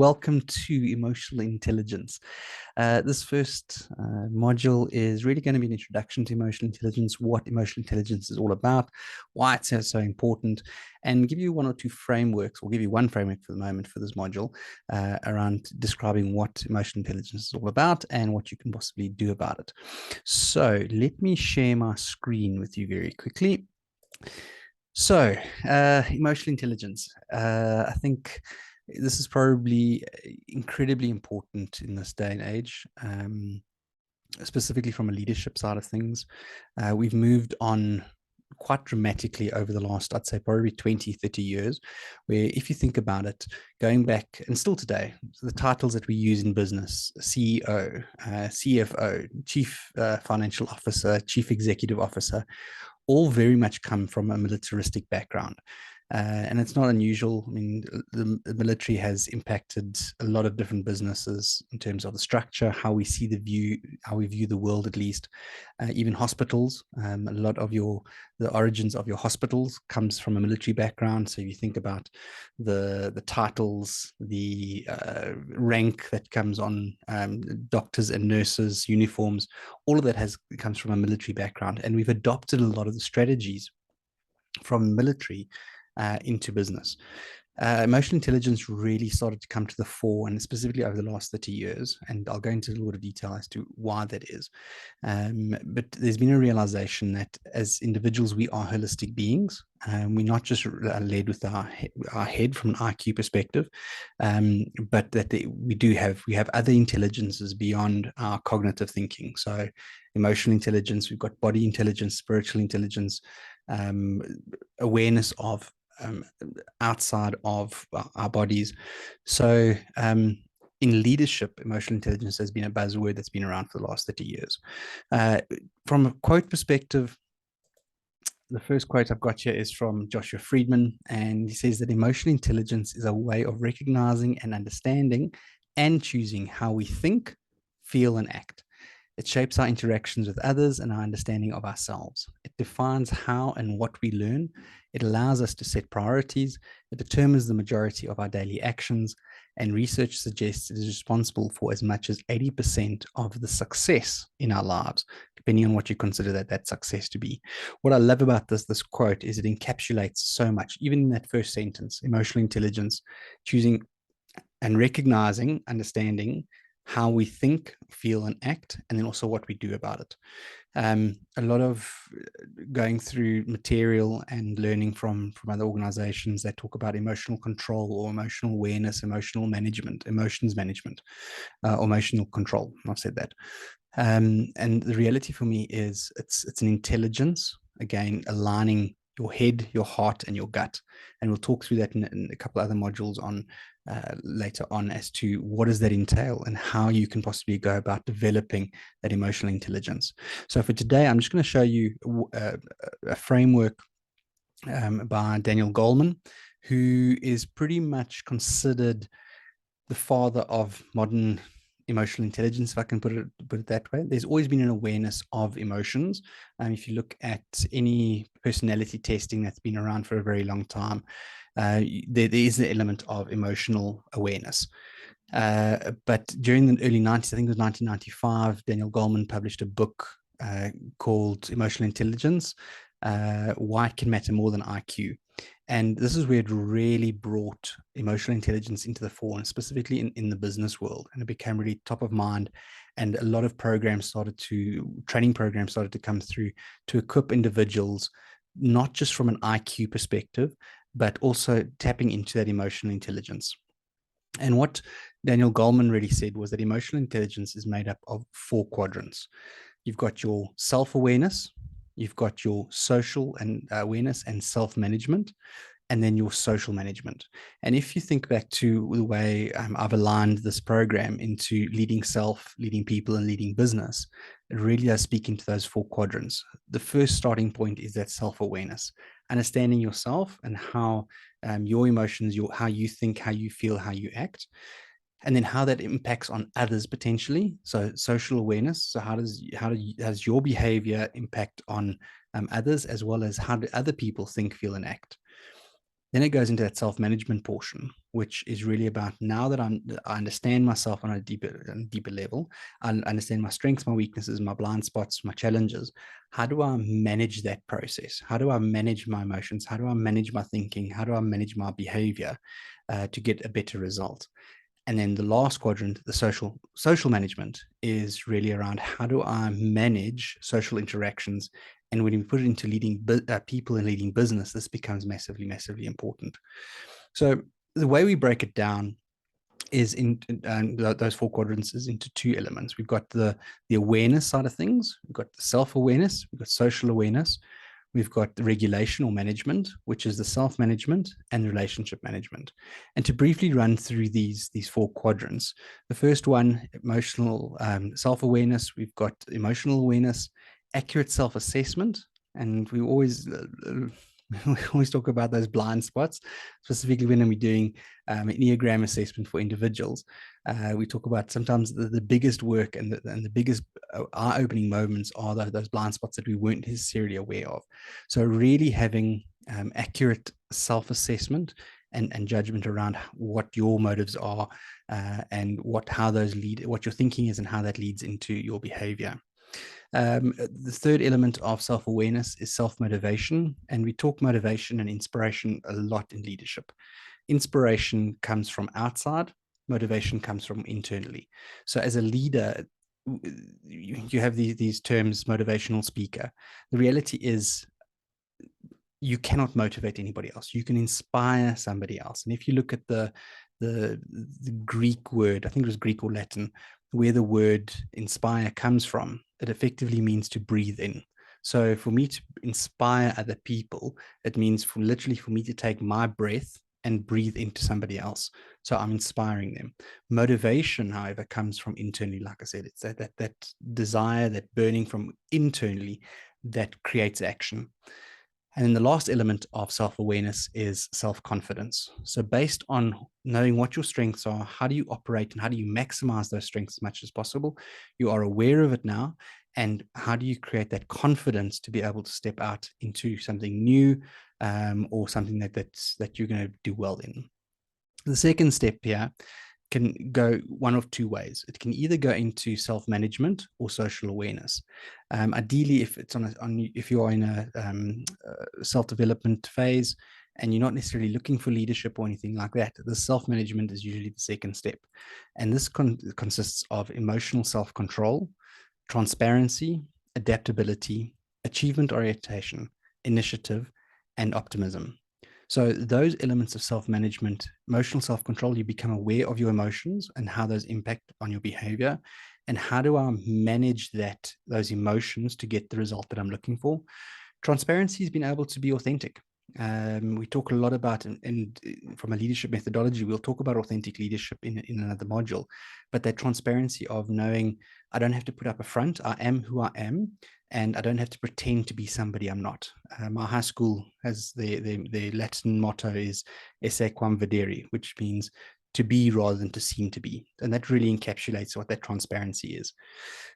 welcome to Emotional Intelligence. This first module is really going to be an introduction to emotional intelligence, what emotional intelligence is all about, why it's so important, and give you one or two frameworks, or give you one framework for the moment for this module around describing what emotional intelligence is all about and what you can possibly do about it. So let me share my screen with you very quickly. So, emotional intelligence. I think this is probably incredibly important in this day and age, specifically from a leadership side of things. We've moved on quite dramatically over the last, I'd say, probably 20, 30 years, where if you think about it, going back, and still today, the titles that we use in business, CEO, CFO, Chief Financial Officer, Chief Executive Officer, all very much come from a militaristic background. And it's not unusual. I mean, the military has impacted a lot of different businesses in terms of the structure, how we see how we view the world, at least. Even hospitals. A lot of the origins of your hospitals comes from a military background. So if you think about the titles, the rank that comes on doctors and nurses, uniforms, all of that comes from a military background, and we've adopted a lot of the strategies from military into business. Emotional intelligence really started to come to the fore, and specifically over the last 30 years. And I'll go into a little bit of detail as to why that is. But there's been a realization that as individuals, we are holistic beings. We're not just led with our head from an IQ perspective, but that we have other intelligences beyond our cognitive thinking. So emotional intelligence, we've got body intelligence, spiritual intelligence, awareness of outside of our bodies. So in leadership, emotional intelligence has been a buzzword that's been around for the last 30 years. From a quote perspective, the first quote I've got here is from Joshua Friedman, and he says that emotional intelligence is a way of recognizing and understanding and choosing how we think, feel, and act. It shapes our interactions with others and our understanding of ourselves. It defines how and what we learn. It allows us to set priorities. It determines the majority of our daily actions. And research suggests it is responsible for as much as 80% of the success in our lives, depending on what you consider that success to be. What I love about this quote is it encapsulates so much, even in that first sentence: emotional intelligence, choosing and recognizing, understanding how we think, feel, and act, and then also what we do about it. A lot of going through material and learning from other organizations that talk about emotional control or emotional awareness, emotional management, emotions management, or emotional control. I've said that. And the reality for me is it's an intelligence, again, aligning your head, your heart, and your gut. And we'll talk through that in a couple other modules on later on as to what does that entail and how you can possibly go about developing that emotional intelligence. So for today, I'm just going to show you a framework by Daniel Goleman, who is pretty much considered the father of modern emotional intelligence, if I can put it that way. There's always been an awareness of emotions. If you look at any personality testing that's been around for a very long time, there is an element of emotional awareness. But during the early 90s, I think it was 1995, Daniel Goleman published a book called Emotional Intelligence, Why It Can Matter More Than IQ. And this is where it really brought emotional intelligence into the fore, and specifically in the business world. And it became really top of mind. And a lot of training programs started to come through to equip individuals, not just from an IQ perspective, but also tapping into that emotional intelligence. And what Daniel Goleman really said was that emotional intelligence is made up of 4 quadrants. You've got your self-awareness, you've got your social and awareness and self-management, and then your social management. And if you think back to the way I've aligned this program into leading self, leading people, and leading business, it really does speak into those 4 quadrants. The first starting point is that self-awareness, understanding yourself and how your emotions, how you think, how you feel, how you act, and then how that impacts on others potentially. So social awareness. So how does your behavior impact on others, as well as how do other people think, feel, and act? Then it goes into that self-management portion, which is really about, now that I understand myself on a deeper level, I understand my strengths, my weaknesses, my blind spots, my challenges. How do I manage that process? How do I manage my emotions? How do I manage my thinking? How do I manage my behavior to get a better result? And then the last quadrant, the social management, is really around, how do I manage social interactions? And when we put it into leading people and leading business, this becomes massively, massively important. So the way we break it down is in those four quadrants is into two elements. We've got the awareness side of things. We've got the self-awareness. We've got social awareness. We've got the regulation or management, which is the self-management and relationship management. And to briefly run through these four quadrants, the first one, emotional self-awareness, we've got emotional awareness, accurate self-assessment, and we always we always talk about those blind spots, specifically when we're doing an Enneagram assessment for individuals. We talk about sometimes the biggest work and the biggest eye-opening moments are those blind spots that we weren't necessarily aware of. So really having accurate self-assessment and judgment around what your motives are and how those lead, what your thinking is, and how that leads into your behavior. The third element of self-awareness is self-motivation, and we talk motivation and inspiration a lot in leadership. Inspiration comes from outside, motivation comes from internally. So as a leader, you have these terms, motivational speaker. The reality is, you cannot motivate anybody else. You can inspire somebody else. And if you look at the Greek word, I think it was Greek or Latin, where the word inspire comes from, it effectively means to breathe in. So for me to inspire other people, it means literally for me to take my breath and breathe into somebody else. So I'm inspiring them. Motivation, however, comes from internally. Like I said, it's that desire, that burning from internally that creates action. And then the last element of self-awareness is self-confidence. So based on knowing what your strengths are, how do you operate and how do you maximize those strengths as much as possible? You are aware of it now. And how do you create that confidence to be able to step out into something new or something that you're going to do well in? The second step here can go one of two ways. It can either go into self-management or social awareness. Ideally, if it's if you are in a self-development phase and you're not necessarily looking for leadership or anything like that, the self-management is usually the second step. And this consists of emotional self-control, transparency, adaptability, achievement orientation, initiative, and optimism. So those elements of self-management, emotional self-control, you become aware of your emotions and how those impact on your behavior. And how do I manage those emotions to get the result that I'm looking for? Transparency has been able to be authentic. We talk a lot about, and from a leadership methodology, we'll talk about authentic leadership in another module, but that transparency of knowing I don't have to put up a front, I am who I am, and I don't have to pretend to be somebody I'm not. My high school has the Latin motto is esse quam videri, which means to be rather than to seem to be. And that really encapsulates what that transparency is.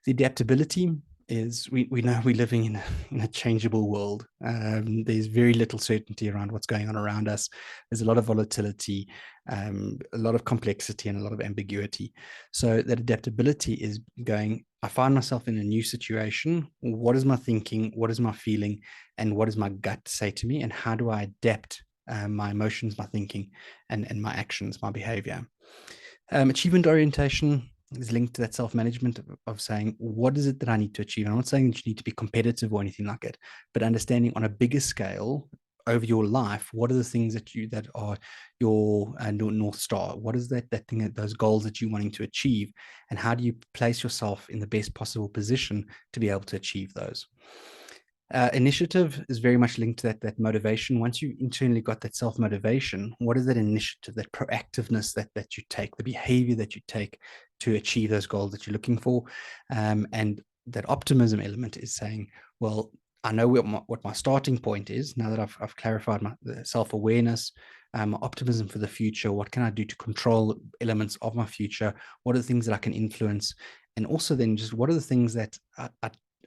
The adaptability is we know we're living in a changeable world. There's very little certainty around what's going on around us. There's a lot of volatility, a lot of complexity, and a lot of ambiguity. So that adaptability is going, I find myself in a new situation. What is my thinking? What is my feeling? And what does my gut say to me? And how do I adapt my emotions, my thinking, and my actions, my behavior? Achievement orientation is linked to that self-management of saying, what is it that I need to achieve? And I'm not saying that you need to be competitive or anything like it, but understanding on a bigger scale over your life, what are the things that are your North Star? What is that thing, those goals that you're wanting to achieve? And how do you place yourself in the best possible position to be able to achieve those? Initiative is very much linked to that motivation. Once you internally got that self-motivation, what is that initiative, that proactiveness that you take, the behavior that you take to achieve those goals that you're looking for? And that optimism element is saying, well, I know what my starting point is now that I've clarified my self-awareness, optimism for the future. What can I do to control elements of my future? What are the things that I can influence? And also then just what are the things that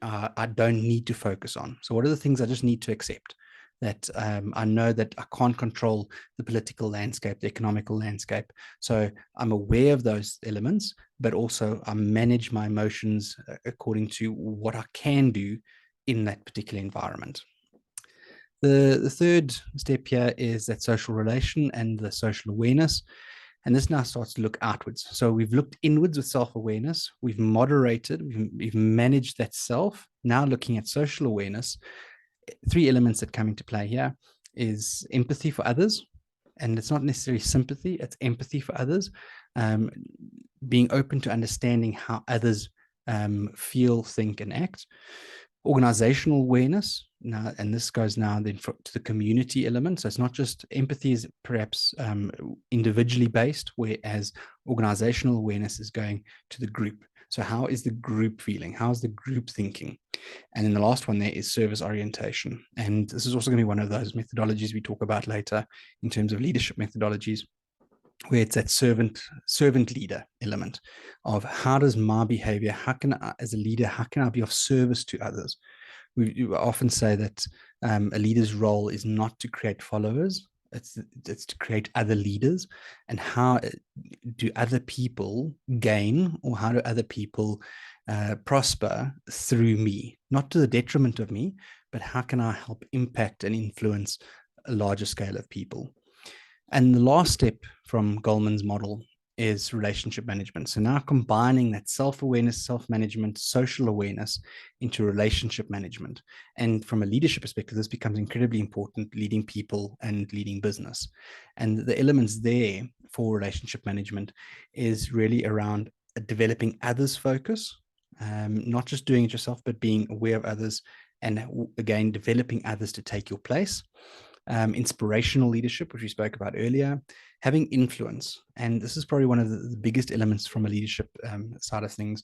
I don't need to focus on? So what are the things I just need to accept? that I know that I can't control the political landscape, the economical landscape. So I'm aware of those elements, but also I manage my emotions according to what I can do in that particular environment. The third step here is that social relation and the social awareness. And this now starts to look outwards. So we've looked inwards with self-awareness. We've moderated, we've managed that self. Now looking at social awareness, three elements that come into play here is empathy for others. And it's not necessarily sympathy, it's empathy for others. Um, Being open to understanding how others feel, think, and act. Organizational awareness now, and this goes now then to the community element. So it's not just empathy is perhaps individually based, whereas organizational awareness is going to the group. So how is the group feeling? How is the group thinking? And then the last one there is service orientation. And this is also going to be one of those methodologies we talk about later in terms of leadership methodologies, where it's that servant leader element of how does my behavior, how can I, as a leader, how can I be of service to others? We often say that a leader's role is not to create followers, it's to create other leaders. And how do other people gain, or how do other people prosper through me, not to the detriment of me, but how can I help impact and influence a larger scale of people? And the last step from Goleman's model is relationship management. So now combining that self-awareness, self-management, social awareness into relationship management. And from a leadership perspective, this becomes incredibly important, leading people and leading business. And the elements there for relationship management is really around developing others focus, not just doing it yourself, but being aware of others, and again, developing others to take your place. Inspirational leadership, which we spoke about earlier, having influence. And this is probably one of the biggest elements from a leadership side of things.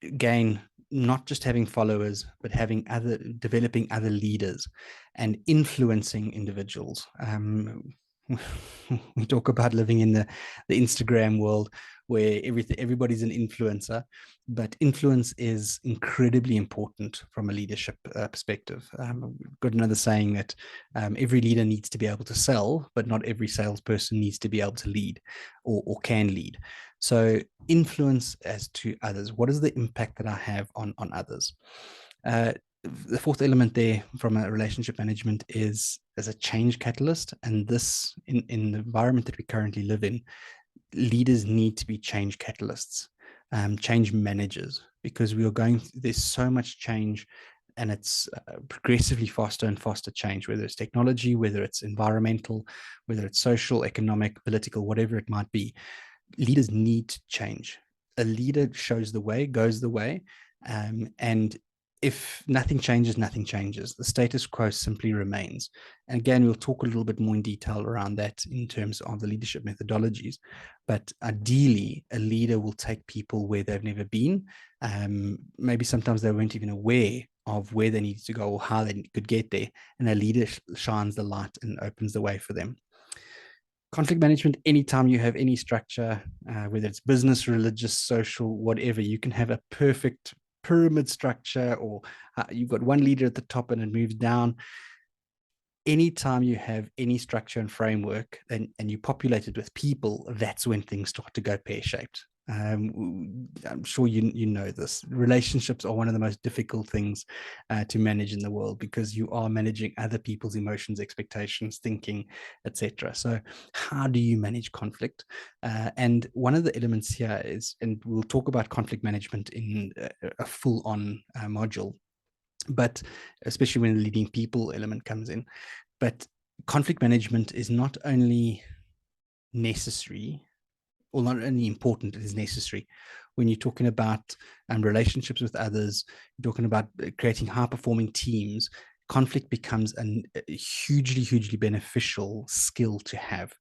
Again, not just having followers, but developing other leaders and influencing individuals. We talk about living in the Instagram world where everybody's an influencer, but influence is incredibly important from a leadership perspective. We've got another saying that every leader needs to be able to sell, but not every salesperson needs to be able to lead or can lead. So influence as to others. What is the impact that I have on others? The fourth element there from a relationship management is as a change catalyst. And this, in the environment that we currently live in, leaders need to be change catalysts, change managers, because there's so much change, and it's progressively faster and faster change, whether it's technology, whether it's environmental, whether it's social, economic, political, whatever it might be. Leaders need to change. A leader shows the way, goes the way, and if nothing changes, nothing changes. The status quo simply remains. And again, we'll talk a little bit more in detail around that in terms of the leadership methodologies. But ideally, a leader will take people where they've never been. Maybe sometimes they weren't even aware of where they needed to go or how they could get there. And a leader shines the light and opens the way for them. Conflict management, anytime you have any structure, whether it's business, religious, social, whatever, you can have a perfect pyramid structure, or you've got one leader at the top and it moves down. Anytime you have any structure and framework and you populate it with people, that's when things start to go pear-shaped. I'm sure you know this. Relationships are one of the most difficult things to manage in the world, because you are managing other people's emotions, expectations, thinking, etc. So how do you manage conflict? And one of the elements here is, and we'll talk about conflict management in a full-on module, but especially when the leading people element comes in. But conflict management is not only necessary, or not only important, it is necessary. When you're talking about relationships with others, you're talking about creating high-performing teams, conflict becomes a hugely, hugely beneficial skill to have.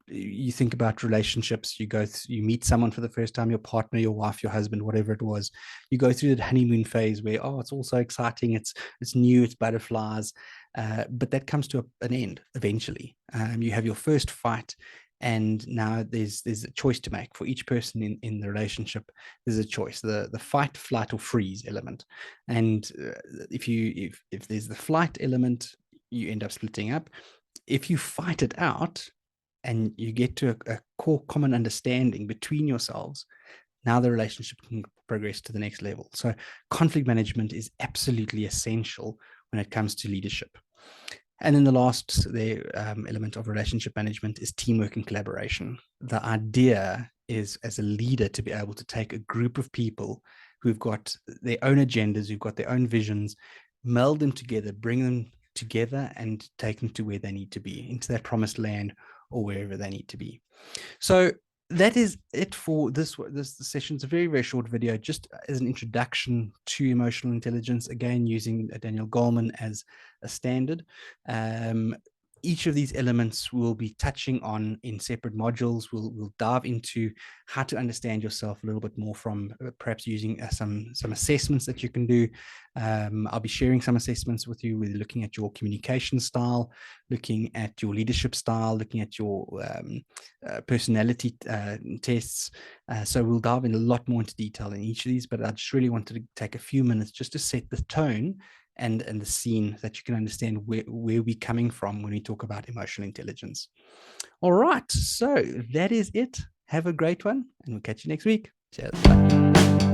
You think about relationships, you meet someone for the first time, your partner, your wife, your husband, whatever it was. You go through the honeymoon phase where, oh, it's all so exciting, it's new, it's butterflies, but that comes to an end eventually. You have your first fight, And now there's a choice to make for each person in the relationship. There's a choice, the fight, flight, or freeze element. And if there's the flight element, you end up splitting up. If you fight it out and you get to a core common understanding between yourselves, now the relationship can progress to the next level. So conflict management is absolutely essential when it comes to leadership. And then the last element of relationship management is teamwork and collaboration. The idea is, as a leader, to be able to take a group of people who've got their own agendas, who've got their own visions, meld them together, bring them together, and take them to where they need to be, into that promised land or wherever they need to be. So that is it for this session. It's a very, very short video, just as an introduction to emotional intelligence, again, using Daniel Goleman as a standard. Each of these elements we'll be touching on in separate modules. We'll dive into how to understand yourself a little bit more, from perhaps using some assessments that you can do. I'll be sharing some assessments with you. We're looking at your communication style, looking at your leadership style, looking at your personality tests. So we'll dive in a lot more into detail in each of these, but I just really wanted to take a few minutes just to set the tone and the scene, that you can understand where we're coming from when we talk about emotional intelligence. All right, so that is it. Have a great one, and we'll catch you next week. Cheers. Bye.